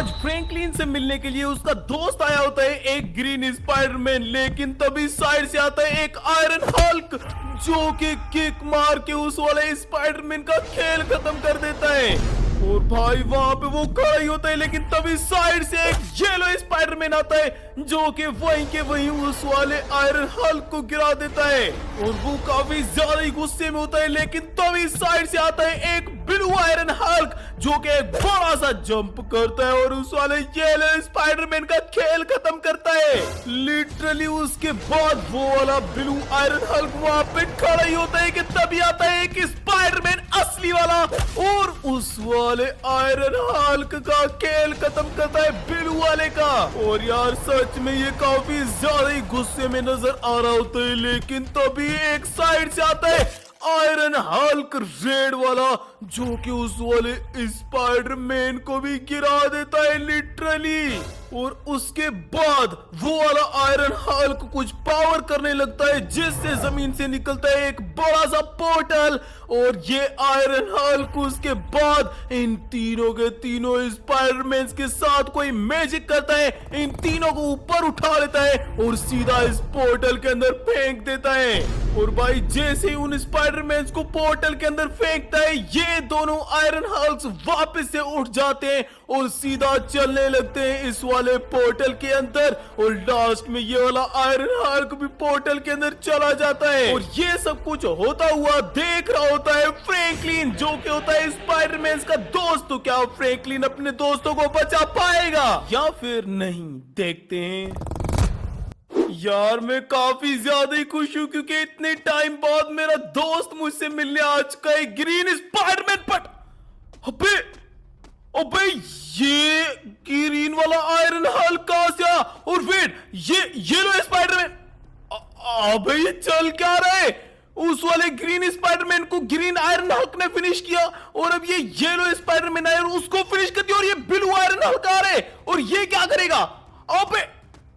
आज फ्रैंकलिन से मिलने के लिए उसका दोस्त आया होता है एक ग्रीन स्पाइडरमैन, लेकिन तभी साइड से आता है एक आयरन हल्क जो कि किक मार के उस वाले स्पाइडरमैन का खेल खत्म कर देता है। और भाई वहां पे वो खड़ा ही होता है, लेकिन तभी साइड से एक येलो स्पाइडरमैन आता है जो कि वहीं के वहीं उस वाले आयरन हल्क को गिरा देता है। और वो काफी ज्यादा ही गुस्से में होता है, लेकिन तभी साइड से आता है एक ब्लू आयरन हल्क जो कि एक बड़ा सा जंप करता है और उस वाले येलो स्पाइडरमैन का खेल खत्म करता है। लिटरली उसके बाद वो वाला ब्लू आयरन हल्क वहां पे खड़ा ही होता है कि तभी आता है एक स्पाइडरमैन असली वाला और उस वाले आयरन हल्क का खेल खत्म करता है ब्लू वाले का। और यार सच में ये काफी ज्यादा ही गुस्से में नजर आ रहा होता है, लेकिन तभी एक साइड से आता है आयरन हल्क रेड वाला जो कि उस वाले स्पाइडरमैन को भी गिरा देता है लिटरली। और उसके बाद वो वाला आयरन हल्क कुछ पावर करने लगता है जिससे जमीन से निकलता है एक बड़ा सा पोर्टल। और ये आयरन हल्क उसके बाद इन तीनों के तीनों स्पाइडरमैन के साथ कोई मैजिक करता है, इन तीनों को ऊपर उठा लेता है और सीधा इस पोर्टल के अंदर फेंक देता है। और भाई जैसे ही उन स्पाइडरमैन को पोर्टल के अंदर फेंकता है, ये दोनों आयरन हल्क्स वापस से उठ जाते हैं और सीधा चलने लगते हैं इस वाले पोर्टल के अंदर। और लास्ट में ये वाला आयरन हल्क भी पोर्टल के अंदर चला जाता है। और ये सब कुछ होता हुआ देख रहा होता है फ्रैंकलिन जो कि होता है स्पाइडरमैन का दोस्त। तो क्या फ्रैंकलिन अपने दोस्तों को बचा पाएगा या फिर नहीं, देखते हैं। यार मैं काफी ज्यादा ही खुश हूँ क्योंकि इतने टाइम बाद मेरा दोस्त मुझसे मिलने आ चुका है ग्रीन स्पाइडरमैन। बट अबे अबे ये ग्रीन वाला आयरन हल्क कहां से आया? और वेट ये येलो स्पाइडरमैन, अबे ये चल क्या रहा है? उस वाले ग्रीन स्पाइडरमैन को ग्रीन आयरन हल्क ने फिनिश किया और अब ये येलो स्पाइडरमैन आया और उसको फिनिश कर दिया। और ये ब्लू आयरन हल्क आ रहे और ये क्या करेगा? अबे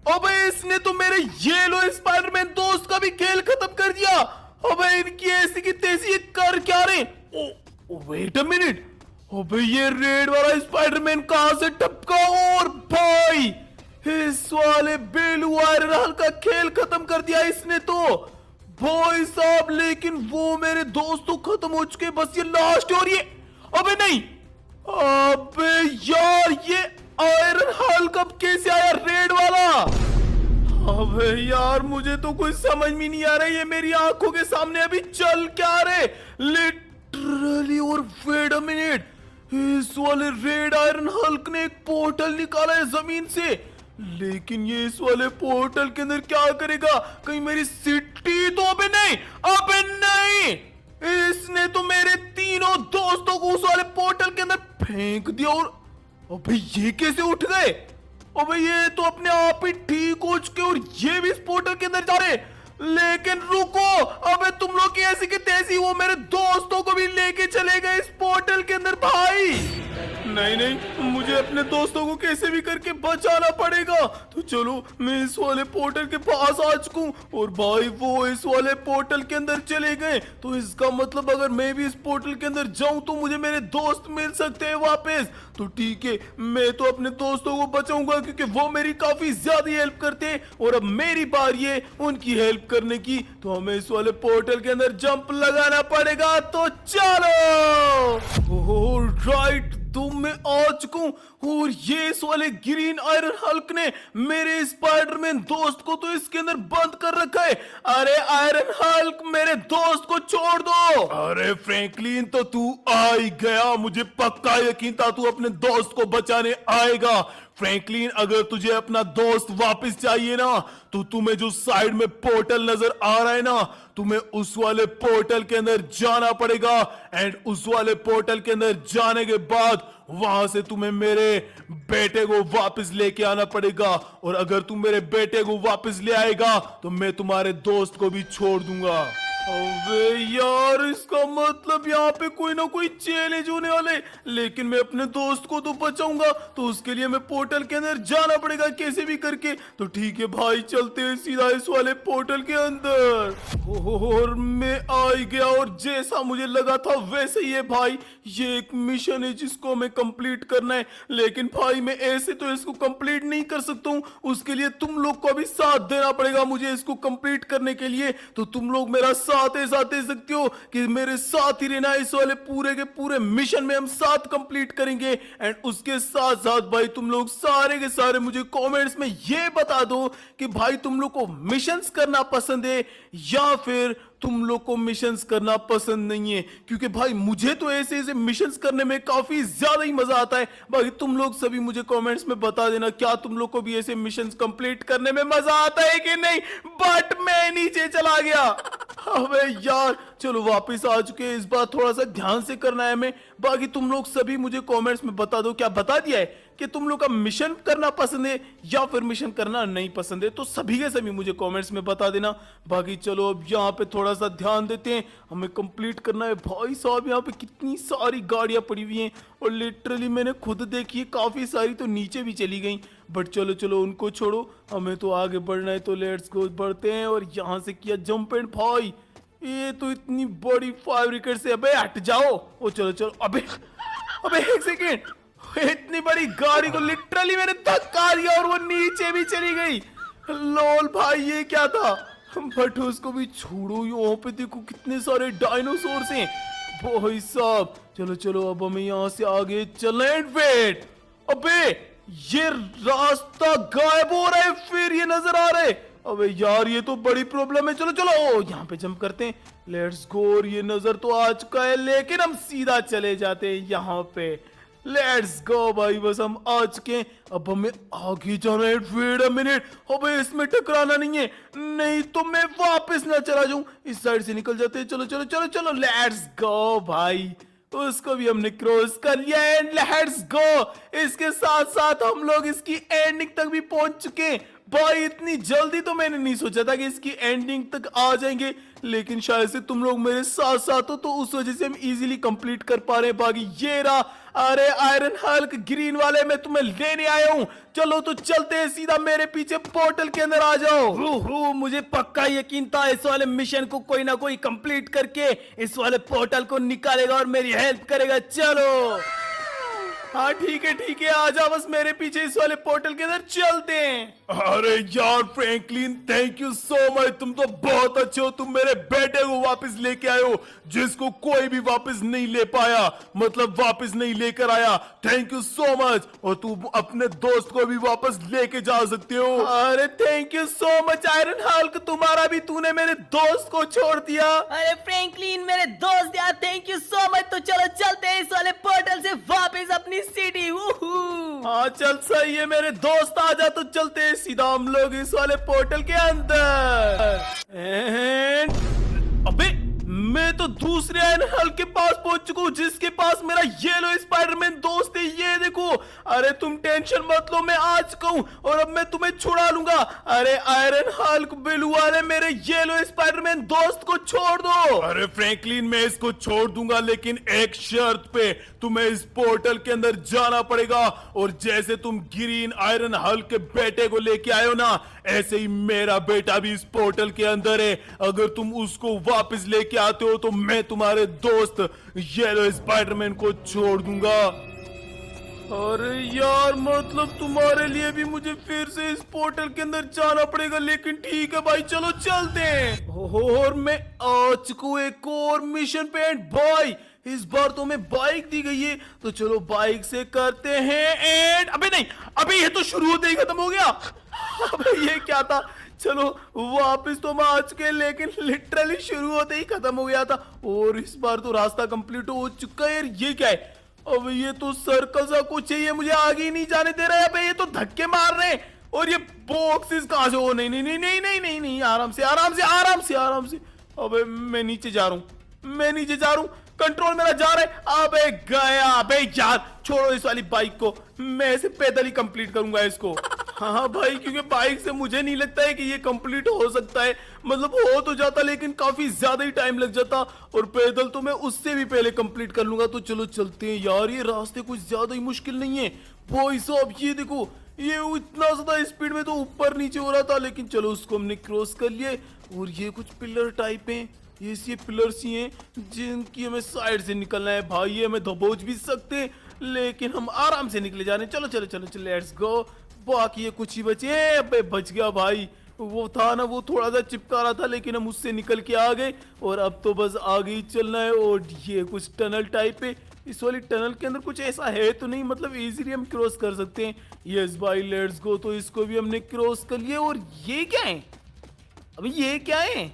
अबे इसने तो मेरे येलो स्पाइडरमैन दोस्त का भी खेल खत्म कर दिया। अबे इनकी ऐसी की तैसी ये कर क्या रहे? ओ वेट अ मिनट, अबे ये रेड वाला स्पाइडरमैन कहां से टपका? और भाई इस वाले ब्लू आयरन हल्क का खेल खत्म कर दिया इसने तो भाई साहब। लेकिन वो मेरे दोस्त तो खत्म हो चुके, बस ये लास्ट। और ये अबे नहीं, अबे यार ये आयरन हल्क अब कैसे आया रेड वाला? अबे यार मुझे तो कुछ समझ में नहीं आ रहा है, ये मेरी आंखों के सामने अभी चल क्या रहे लिटरली। और वेट अ मिनट, इस वाले रेड आयरन हल्क ने एक पोर्टल निकाला है जमीन से, लेकिन ये इस वाले पोर्टल के अंदर क्या करेगा? कहीं मेरी सिटी तो अबे नहीं, अबे नहीं, इसने तो मेरे तीनों दोस्तों को उस वाले पोर्टल के अंदर फेंक दिया। और अबे ये कैसे उठ गए? अबे ये तो अपने आप ही ठीक हो चुके और ये भी इस पोर्टल के अंदर जा रहे। लेकिन रुको, अबे तुम लोग की ऐसी की तैसी वो मेरे दोस्तों को भी लेके चले गए इस पोर्टल के अंदर। भाई नहीं नहीं, मुझे अपने दोस्तों को कैसे भी करके बचाना पड़ेगा। तो चलो मैं इस वाले पोर्टल के पास आ चुका हूं और भाई वो इस वाले पोर्टल के अंदर चले गए, तो इसका मतलब अगर मैं भी इस पोर्टल के अंदर जाऊं तो मुझे मेरे दोस्त मिल सकते हैं वापस। तो ठीक है, मैं तो अपने दोस्तों को बचाऊंगा क्योंकि वो मेरी काफी ज्यादा हेल्प करते हैं और अब मेरी बारी है उनकी हेल्प करने की। तो हमें इस वाले पोर्टल के अंदर जंप लगाना पड़ेगा। तो चलो राइट, तो मैं आ चुका हूं और ये इस वाले ग्रीन आयरन हल्क ने मेरे स्पाइडरमैन दोस्त को तो इसके अंदर बंद कर रखा है। अरे आयरन हल्क मेरे दोस्त को छोड़ दो। अरे फ्रैंकलिन तो तू आ ही गया, मुझे पक्का यकीन था तू अपने दोस्त को बचाने आएगा। फ्रैंकलिन अगर तुझे अपना दोस्त वापस चाहिए ना, तो तुम्हें जो साइड में पोर्टल नजर आ रहा है ना, तुम्हें उस वाले पोर्टल के अंदर जाना पड़ेगा। एंड उस वाले पोर्टल के अंदर जाने के बाद वहां से तुम्हें मेरे बेटे को वापस लेके आना पड़ेगा। और अगर तुम मेरे बेटे को वापस ले आएगा तो मैं तुम्हारे दोस्त को भी छोड़ दूंगा। अबे यार, इसका मतलब यहाँ पे कोई ना कोई चैलेंज होने वाला है। लेकिन मैं अपने दोस्त को तो बचाऊंगा, तो उसके लिए मैं पोर्टल के अंदर जाना पड़ेगा कैसे भी करके। तो ठीक है भाई, चलते हैं सीधा इस वाले पोर्टल के अंदर। और मैं आ ही गया, और जैसा मुझे लगा था वैसे ही है भाई। ये एक मिशन है जिसको हमें कंप्लीट करना है, लेकिन भाई मैं ऐसे तो इसको कंप्लीट नहीं कर सकता हूँ। उसके लिए तुम लोग को भी साथ देना पड़ेगा मुझे इसको कंप्लीट करने के लिए। तो तुम लोग मेरा साथ दे सकते हो कि मेरे साथ ही रहना। इस वाले पूरे के पूरे मिशन में हम साथ कंप्लीट करेंगे। एंड उसके साथ साथ भाई तुम लोग सारे के सारे मुझे कमेंट्स में ये बता दो कि भाई तुम लोग को मिशंस करना पसंद है या फिर तुम लोग को मिशंस करना पसंद नहीं है। क्योंकि भाई मुझे तो ऐसे ऐसे मिशंस करने में काफी ज्यादा ही मजा आता है। भाई तुम लोग सभी मुझे कमेंट्स में बता देना, क्या तुम लोग को भी ऐसे मिशंस कंप्लीट करने में मजा आता है कि नहीं। बट मैं नीचे चला गया। अबे यार, चलो वापस आ चुके हैं। इस बार थोड़ा सा ध्यान से करना है हमें। बाकी तुम लोग सभी मुझे कमेंट्स में बता दो, क्या बता दिया है कि तुम लोग का मिशन करना पसंद है या फिर मिशन करना नहीं पसंद है। तो सभी के सभी मुझे कमेंट्स में बता देना। बाकी चलो अब यहाँ पे थोड़ा सा ध्यान देते हैं, हमें कंप्लीट करना है। भाई साहब, यहाँ पे कितनी सारी गाड़ियां पड़ी हुई हैं, और लिटरली मैंने खुद देखी है काफी सारी तो नीचे भी चली गई। बट चलो चलो उनको छोड़ो, हमें तो आगे बढ़ना है। तो लेट्स गो, बढ़ते हैं। और यहाँ से किया जंप। एंड भाई ये तो इतनी बड़ी फायर ब्रिगेड से, अबे हट जाओ। ओ चलो चलो, अबे अबे एक सेकेंड, इतनी बड़ी गाड़ी को लिटरली मैंने धक्का दिया और वो नीचे भी चली गई। लोल भाई, ये क्या था। बट उसको भी छोड़ो, यहाँ पे देखो कितने सारे डायनासोर्स हैं भाई साहब। चलो चलो, अब हमें यहाँ से आगे चलना है। वेट, अबे ये रास्ता गायब हो रहा है, फिर ये नजर आ रहा है। अबे यार, ये तो बड़ी प्रॉब्लम है। चलो चलो, ओ यहाँ पे जंप करते हैं। Let's go. ये नजर तो आ चुका है, लेकिन हम सीधा चले जाते हैं यहाँ पे। लेट्स गो भाई, बस हम आ चुके हैं। अब हमें आगे जाना है। वेट अ मिनट, अबे इसमें टकराना नहीं है, नहीं तो मैं वापस ना चला जाऊं। इस साइड से निकल जाते हैं। चलो चलो चलो चलो, लेट्स गो भाई। उसको भी हमने क्रॉस कर लिया एंड लेट्स गो। इसके साथ साथ हम लोग इसकी एंडिंग तक भी पहुंच चुके हैं। भाई इतनी जल्दी तो मैंने नहीं सोचा था कि इसकी एंडिंग तक आ जाएंगे, लेकिन शायद से तुम लोग मेरे साथ साथ हो तो उस वजह से हम इजीली कंप्लीट कर पा रहे हैं। बाकी ये रहा, अरे आयरन हल्क ग्रीन वाले, मैं तुम्हें लेने आया हूँ। चलो तो चलते हैं सीधा, मेरे पीछे पोर्टल के अंदर आ जाओ। मुझे पक्का यकीन था इस वाले मिशन को कोई ना कोई कंप्लीट करके इस वाले पोर्टल को निकालेगा और मेरी हेल्प करेगा। चलो हाँ ठीक है, आ जा बस मेरे पीछे, इस वाले पोर्टल के अंदर चलते हैं। अरे यार Franklin, thank you so much, तुम तो बहुत अच्छे हो। तुम मेरे बेटे को वापस लेके आए हो, जिसको कोई भी वापस नहीं ले पाया, मतलब वापस नहीं लेकर आया। Thank you so much. और तुम अपने दोस्त को भी वापस लेके जा सकते हो। अरे thank you so much iron Hulk, तुम्हारा भी, तूने मेरे दोस्त को छोड़ दिया। अरे फ्रैंकलिन मेरे दोस्त यार, थैंक यू सो मच। तो चलो चलते हैं इस वाले पोर्टल से वापस अपनी सिटी। हाँ चल सही है मेरे दोस्त, आ जा। तो चलते हैं सीधा हम लोग इस वाले पोर्टल के अंदर। अबे मैं तो दूसरे आयरन हल्क के पास पहुंच चुका हूँ, जिसके पास मेरा येलो स्पाइडरमैन दोस्त है। ये देखो, अरे तुम टेंशन मत लो, मैं आ चुका हूँ और अब मैं तुम्हें छुड़ा लूंगा। अरे आयरन हल्क ब्लू वाले, मेरे येलो स्पाइडरमैन दोस्त को छोड़ दो। अरे फ्रैंकलिन, मैं इसको छोड़ दूंगा, लेकिन एक शर्त पे, तुम्हें इस पोर्टल के अंदर जाना पड़ेगा। और जैसे तुम ग्रीन आयरन हल्क के बेटे को लेके आए हो ना, ऐसे ही मेरा बेटा भी इस पोर्टल के अंदर है। अगर तुम उसको वापस लेके आते हो तो मैं तुम्हारे दोस्त येलो स्पाइडरमैन को छोड़ दूंगा। अरे यार, मतलब तुम्हारे लिए भी मुझे फिर से इस पोर्टल के अंदर जाना पड़ेगा, लेकिन ठीक है भाई, चलो चलते हैं। और मैं आ चुका हूं एक और मिशन पे। एंड भाई इस बार तो हमें बाइक दी गई है, तो चलो बाइक से करते हैं। एंड अबे नहीं, अबे ये तो शुरू होते ही खत्म हो गया। अबे ये क्या था। चलो वापस तो मैं आ चुके, लेकिन लिटरली शुरू होते ही खत्म हो गया था। और इस बार तो रास्ता कंप्लीट हो चुका है। ये क्या है, अब ये तो सर्कल सा कुछ है, ये मुझे आगे ही नहीं जाने दे रहा है। अबे ये तो धक्के मार रहे हैं। और ये बॉक्सेस कहां से, हो नहीं नहीं नहीं नहीं नहीं नहीं नहीं, आराम से आराम से आराम से आराम से। अबे मैं नीचे जा रहा हूँ, मैं नीचे जा रहा हूँ, कंट्रोल मेरा जा रहा है। अबे गया। अबे यार छोड़ो इस वाली बाइक को, मैं ऐसे पैदल ही कंप्लीट करूंगा इसको। हाँ भाई, क्योंकि बाइक से मुझे नहीं लगता है कि ये कंप्लीट हो सकता है। मतलब हो तो जाता लेकिन काफी ज्यादा ही टाइम लग जाता, और पैदल तो मैं उससे भी पहले कंप्लीट कर लूंगा। तो चलो चलते हैं यार, ये रास्ते कुछ ज्यादा ही मुश्किल नहीं है भाई साहब। ये देखो, ये इतना ज्यादा स्पीड में तो ऊपर नीचे हो रहा था, लेकिन चलो उसको हमने क्रॉस कर लिए। और ये कुछ पिलर टाइप हैं, ये पिलर्स ही हैं जिनकी हमें साइड से निकलना है भाई। ये हमें दबोच भी सकते हैं, लेकिन हम आराम से निकले जा रहे हैं। चलो चलो चलो चलो, लेट्स गो। बाकी ये कुछ ही बचे। अबे बच गया भाई, वो था ना, वो थोड़ा सा चिपका रहा था, लेकिन हम उससे निकल के आ गए। और अब तो बस आगे ही चलना है। और ये कुछ टनल टाइप है, इस वाली टनल के अंदर कुछ ऐसा है तो नहीं, मतलब इजीली हम क्रॉस कर सकते हैं। यस भाई, लेट्स गो। तो इसको भी हमने क्रॉस कर लिया। और ये क्या है? अभी ये क्या है?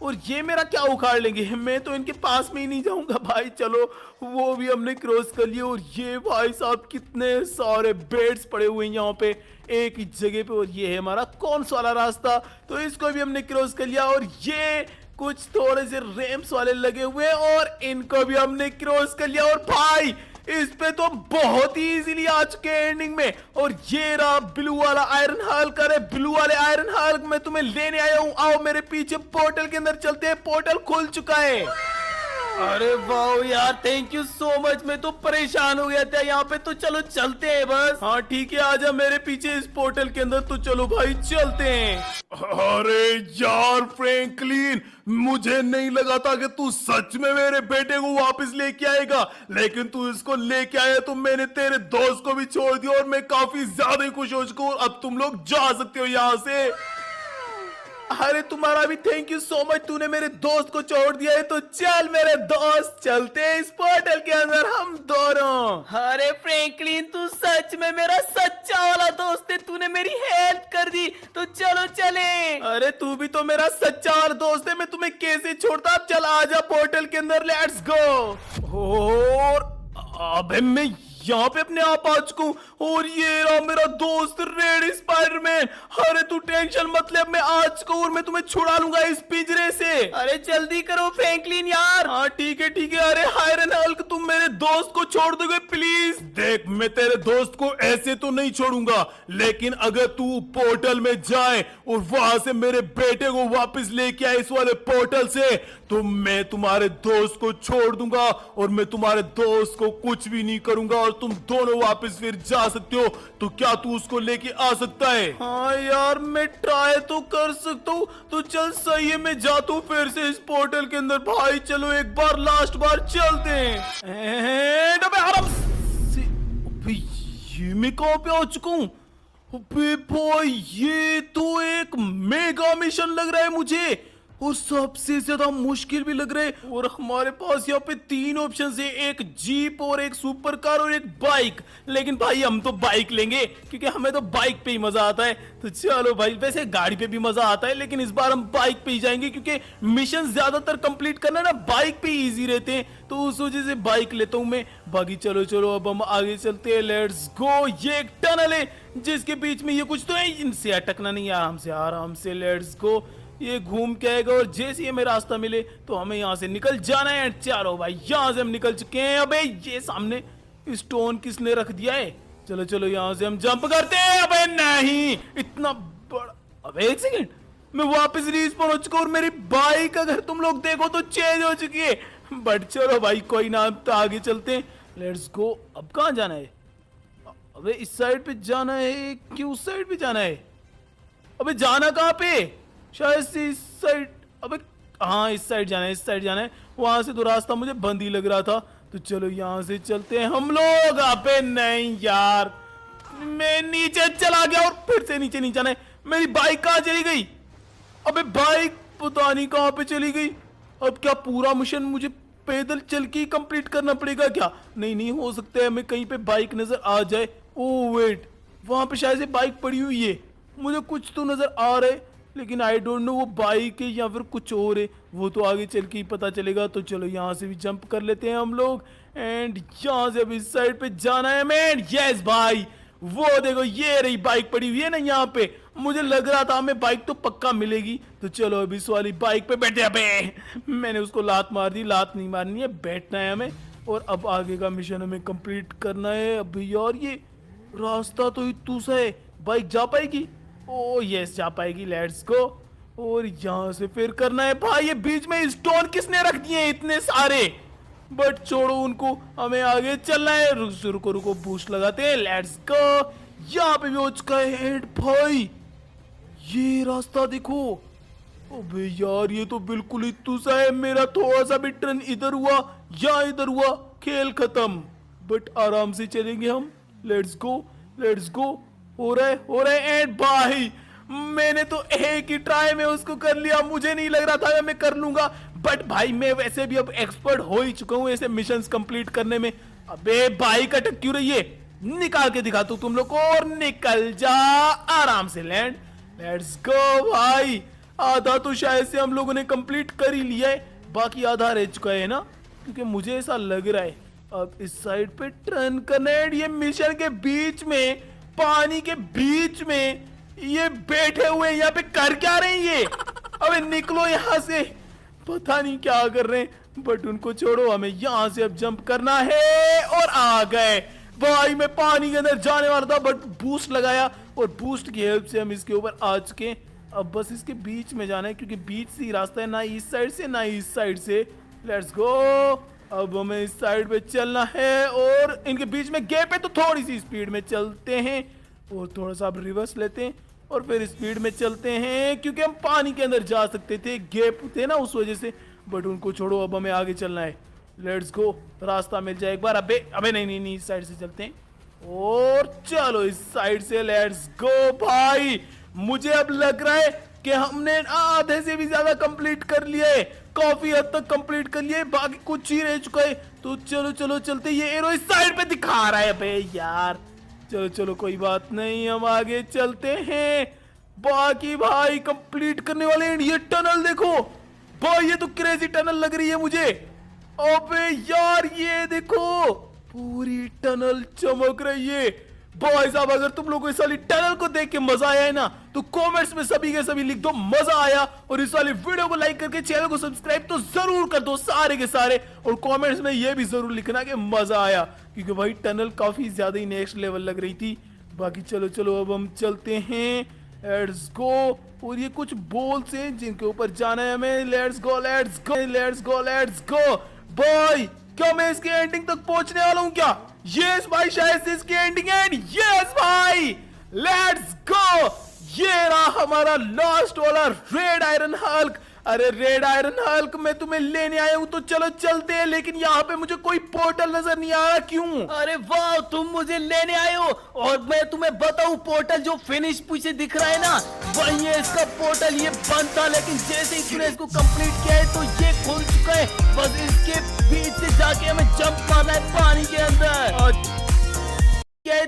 और ये मेरा क्या उखाड़ लेंगे? मैं तो इनके पास में ही नहीं जाऊंगा भाई। चलो, वो भी हमने क्रॉस कर लिया। और ये भाई साहब कितने सारे बेड्स पड़े हुए हैं यहाँ पे एक ही जगह पे। और ये है हमारा कौन सा वाला रास्ता, तो इसको भी हमने क्रॉस कर लिया। और ये कुछ थोड़े से रैंप्स वाले लगे हुए हैं, और इनको भी हमने क्रॉस कर लिया। और भाई इस पे तो बहुत ही इजीली आ चुके हैं एंडिंग में। और ये रहा ब्लू वाला आयरन हल्क। अरे ब्लू वाले आयरन हल्क, मैं तुम्हें लेने आया हूं। आओ मेरे पीछे, पोर्टल के अंदर चलते हैं। पोर्टल खुल चुका है। अरे वाह यार, थैंक यू सो मच। मैं तो परेशान हो गया था यहाँ पे। तो चलो चलते हैं बस। हाँ ठीक है, आजा मेरे पीछे इस पोर्टल के अंदर। तो चलो भाई चलते हैं। अरे यार फ्रैंकलिन, मुझे नहीं लगा था कि तू सच में मेरे बेटे को वापस लेके आएगा, लेकिन तू इसको लेके आया तो मैंने तेरे दोस्त को भी छोड़ दिया। और मैं काफी ज्यादा ही खुश हो चुका हूँ। अब तुम लोग जा सकते हो यहाँ से। अरे तुम्हारा भी थैंक यू सो मच, तूने मेरे दोस्त को छोड़ दिया है। तो चल मेरे दोस्त, चलते हैं इस पोर्टल के अंदर हम दोनों। अरे फ्रैंकलिन, तू सच में मेरा सच्चा वाला दोस्त है। तूने मेरी हेल्प कर दी, तो चलो चले। अरे तू भी तो मेरा सच्चा वाला दोस्त है, मैं तुम्हें कैसे छोड़ता। अब चल आजा पोर्टल के अंदर, लेट्स गो। और अबे मैं यहाँ पे अपने आप आ चुका हूँ। और ये रहा मेरा दोस्त रेड स्पाइडरमैन। अरे तू टेंशन मत ले, मैं आ चुका हूँ और मैं तुम्हें छुड़ा लूंगा इस पिंजरे से। अरे जल्दी करो फ्रैंकलिन यार। हाँ ठीक है ठीक है। अरे आयरन हल्क, तुम मेरे दोस्त को छोड़ दोगे प्लीज? देख, मैं तेरे दोस्त को ऐसे तो नहीं छोड़ूंगा, लेकिन अगर तू पोर्टल में जाए और वहां से मेरे बेटे को वापस लेके आए इस वाले पोर्टल से, तो मैं तुम्हारे दोस्त को छोड़ दूंगा और मैं तुम्हारे दोस्त को कुछ भी नहीं करूंगा और तुम दोनों वापस फिर जा सकते हो। तो क्या तू उसको लेके आ सकता है? हाँ यार, मैं ट्राई तो कर सकता हूँ। तो चल सही है, मैं जाता हूँ फिर से इस पोर्टल के अंदर। भाई चलो एक बार, लास्ट बार चलते हैं। अबे आराम से। अबे ये मैं कहाँ पे आ चुका हूँ? अबे भाई, ये तो एक मेगा मिशन लग रहा है मुझे, और सबसे ज्यादा मुश्किल भी लग रहा है। और हमारे पास यहाँ पे 3 ऑप्शन है, एक जीप और एक सुपर कार और एक बाइक। लेकिन भाई हम तो बाइक लेंगे, क्योंकि हमें तो बाइक पे ही मजा आता है। तो चलो भाई, वैसे गाड़ी पे भी मजा आता है, लेकिन इस बार हम बाइक पे ही जाएंगे, क्योंकि मिशन ज्यादातर कंप्लीट करना ना बाइक पे ही इजी रहते हैं। तो उस वजह से बाइक लेता हूँ मैं। बाकी चलो चलो, अब हम आगे चलते हैं। Let's go. ये एक टनल है जिसके बीच में ये कुछ तो है, इनसे अटकना नहीं है। आराम से आराम से, लेट्स गो। ये घूम के आएगा और जैसे ही हमें रास्ता मिले तो हमें यहाँ से निकल जाना है। चलो भाई, यहाँ से हम निकल चुके हैं। अबे ये सामने स्टोन किसने रख दिया है? चलो चलो, यहाँ से हम जंप करते हैं। अबे नहीं, इतना बड़ा। अबे एक सेकंड, मैं वापस रिस्पॉन हो चुका हूँ और मेरी बाइक अगर तुम लोग देखो तो चेंज हो चुकी है। बट चलो भाई, कोई ना, अब तो आगे चलते हैं। Let's go. अब कहाँ जाना है? अबे इस साइड पे जाना है कि उस साइड पे जाना है? अबे जाना कहाँ पे? शायद से इस साइड। अबे हाँ, इस साइड जाना है, इस साइड जाना है। वहां से तो रास्ता मुझे बंद ही लग रहा था। तो चलो यहाँ से चलते हैं हम लोग। अबे नहीं यार, मैं नीचे चला गया और फिर से नीचे नहीं जाना है। मेरी बाइक कहाँ चली गई? अबे बाइक पता नहीं कहाँ पे चली गई। अब क्या पूरा मिशन मुझे पैदल चल के ही कंप्लीट करना पड़ेगा क्या? नहीं नहीं, हो सकता है हमें कहीं पे बाइक नजर आ जाए। ओह वेट, वहां पे शायद से बाइक पड़ी हुई है। मुझे कुछ तो नजर आ रहा है, लेकिन आई डोंट नो वो बाइक है या फिर कुछ और है। वो तो आगे चल के ही पता चलेगा। तो चलो यहाँ से भी जंप कर लेते हैं हम लोग। एंड यहाँ से अब इस साइड पे जाना है मैन। यस भाई, वो देखो ये रही बाइक पड़ी हुई है ना यहाँ पे। मुझे लग रहा था हमें बाइक तो पक्का मिलेगी। तो चलो अब इस वाली बाइक पे बैठे। अबे मैंने उसको लात मार दी। लात नहीं मारनी है, बैठना है हमें। और अब आगे का मिशन हमें कंप्लीट करना है। अभी यार ये रास्ता तो इतना सा है, बाइक जा पाएगी? ओ यस जा पाएगी, लेट्स गो। और यहाँ से फिर करना है भाई, ये बीच में स्टोन किसने रख दिए इतने सारे? बट छोड़ो उनको, हमें आगे चलना है। रुको रुको बूस्ट लगाते हैं, लेट्स गो। यहाँ पे भी हो चुका है हेड भाई, ये रास्ता देखो। अबे यार ये तो बिल्कुल ही तुसा है, मेरा थोड़ा सा भी टर्न इधर हुआ या इधर हुआ, खेल खत्म। बट आराम से चलेंगे हम, लेट्स गो लेट्स गो। हो रहा है एंड भाई मैंने तो एक ही ट्राई में उसको कर लिया, मुझे नहीं लग रहा था मैं कर लूंगा। बट भाई मैं वैसे भी अब एक्सपर्ट हो ही चुका हूँ ऐसे मिशंस कंप्लीट करने में। अबे बाइक अटक क्यों रही है? निकाल के दिखा तू तुम लोग को, और निकल जा आराम से लैंड। लेट्स गो भाई, आधा तो शायद से हम लोगों ने कंप्लीट कर ही लिया है, बाकी आधा रह चुका है ना, क्योंकि मुझे ऐसा लग रहा है। अब इस साइड पे टर्न करना है, ये मिशन के बीच में, पानी के बीच में ये बैठे हुए यहाँ पे कर क्या रहे हैं ये? अबे निकलो यहाँ से, पता नहीं क्या कर रहे हैं। बट उनको छोड़ो, हमें यहाँ से अब जंप करना है। और आ गए भाई, मैं पानी के अंदर जाने वाला था बट बूस्ट लगाया, और बूस्ट की हेल्प से हम इसके ऊपर आ चुके हैं। अब बस इसके बीच में जाना है, क्योंकि बीच से ही रास्ता है, ना इस साइड से ना इस साइड से। लेट्स गो, अब हमें इस साइड पे चलना है, और इनके बीच में गैप है तो थोड़ी सी स्पीड में चलते हैं, और थोड़ा सा अब रिवर्स लेते हैं और फिर स्पीड में चलते हैं, क्योंकि हम पानी के अंदर जा सकते थे, गैप थे ना उस वजह से। बट उनको छोड़ो, अब हमें आगे चलना है। लेट्स गो, रास्ता मिल जाए एक बार। अबे अबे नहीं इस साइड से चलते हैं, और चलो इस साइड से। लेट्स गो भाई, मुझे अब लग रहा है कि हमने आधे से भी ज्यादा कंप्लीट कर लिया है, काफी हद तक कंप्लीट कर लिया है, बाकी कुछ ही रह चुका है। तो चलो चलो चलते, ये एरो इस साइड पे दिखा रहा है। अबे यार चलो चलो कोई बात नहीं, हम आगे चलते हैं। बाकी भाई कंप्लीट करने वाले हैं। ये टनल देखो भाई, ये तो क्रेजी टनल लग रही है मुझे। अबे यार ये देखो, पूरी टनल चमक रही है भाई साहब। अगर तुम लोगों को इस वाली टनल को देख के मजा आया है ना, तो कमेंट्स में सभी के सभी लिख दो मजा आया, और इस वाली वीडियो को लाइक करके चैनल को सब्सक्राइब तो जरूर कर दो सारे के सारे, और कमेंट्स में ये भी जरूर लिखना कि मजा आया, क्योंकि भाई टनल काफी ज्यादा ही नेक्स्ट लेवल लग रही थी। बाकी चलो चलो अब हम चलते हैं, लेट्स गो। और ये कुछ बोल्स हैं जिनके ऊपर जाना है हमें। Let's go let's go let's go let's go भाई। क्या मैं इसकी एंडिंग तक पहुंचने वाला हूं क्या? यस भाई, शायद से इसकी एंडिंग एंड। यस भाई, लेट्स गो। ये रहा हमारा लास्ट वाला रेड आयरन हल्क। अरे रेड आयरन हल्क, मैं तुम्हें लेने आया हूं, तो चलो चलते हैं। लेकिन यहाँ पे मुझे कोई पोर्टल नजर नहीं आ रहा, क्यों? अरे वाह, तुम मुझे लेने आए हो, और मैं तुम्हें बताऊं, पोर्टल जो फिनिश पीछे दिख रहा है ना, वही है इसका पोर्टल। ये बंद था, लेकिन जैसे ही तूने इसको कंप्लीट किया है तो ये खुल चुका है। बस इसके बीच से जाके हमें जंप मारना है पानी के अंदर।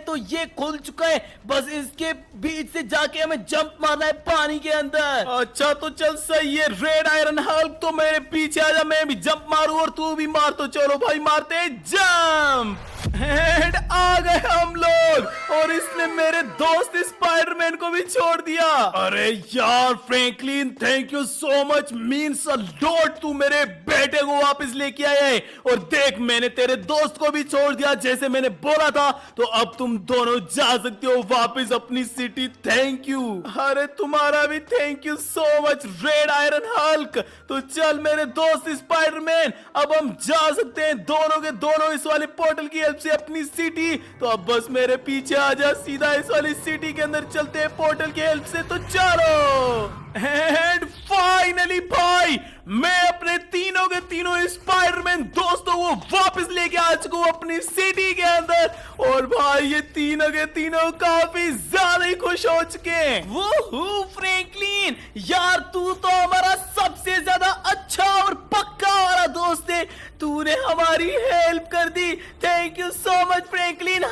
तो ये खुल चुका है, बस इसके बीच से जाके हमें जंप मारना है पानी के अंदर। अच्छा तो चल सही है, रेड आयरन हल्क तो मेरे पीछे आजा, मैं भी जंप मारूं और तू भी मार। तो चलो भाई मारते हैं जंप। एंड आ गए हम लोग, और इसने मेरे दोस्त स्पाइडरमैन को भी छोड़ दिया। अरे यार Franklin, thank you so much, means a lot, तू मेरे बेटे को वापस लेके आया है। और देख, मैंने तेरे दोस्त को भी छोड़ दिया जैसे मैंने बोला था, तो अब तुम दोनों जा सकते हो वापस अपनी सिटी। Thank you. अरे तुम्हारा भी thank you so much red iron Hulk. तो चल मेरे दोस्त स्पाइडरमैन, अब हम जा सकते हैं दोनों के दोनों इस वाले पोर्टल की हेल्प से अपनी सिटी। तो अब बस मेरे पीछे आजा, सीधा इस वाली सिटी के अंदर चलते हैं पोर्टल की हेल्प से। तो चलो। एंड फाइनली भाई, मैं अपने तीनों के तीनों स्पाइडरमैन दोस्तों को वापस लेके आ चुका हूं अपनी सिटी के अंदर। और भाई ये तीनों के तीनों काफी ज्यादा ही खुश हो चुके हैं। वो फ्रैंकलिन यार, तू तो हमारा सबसे ज्यादा अच्छा और पक्का वाला दोस्त है, तूने हमारी हेल्प कर दी। Thank you so much Franklin.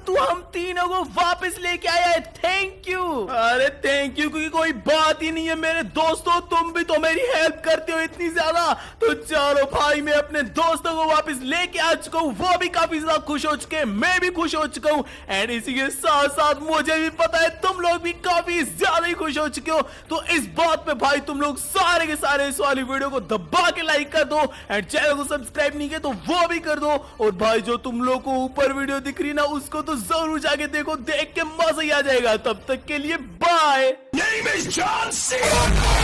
तू हम तीनों को वापस लेके आया है, थैंक यू। अरे थैंक यू, क्योंकि कोई बात ही नहीं है मेरे दोस्तों, तुम भी तो मेरी हेल्प करते हो इतनी ज्यादा। तो चलो भाई, मैं अपने दोस्तों को वापस लेके आ चुका हूँ, वो भी काफी ज्यादा खुश हो चुके हैं, मैं भी खुश हो चुका हूँ। एंड इसी के साथ साथ मुझे भी पता है तुम लोग भी काफी ज्यादा ही खुश हो चुके हो। तो इस बात पे भाई तुम लोग सारे के सारे इस वाली वीडियो को दबा के लाइक कर दो एंड चैनल को सब्सक्राइब नहीं किया तो वो भी कर दो। और भाई जो तुम लोग को ऊपर वीडियो दिख रही ना उसको तो जरूर जाके देखो, देख के मजा ही आ जाएगा। तब तक के लिए bye. Name is John Cena!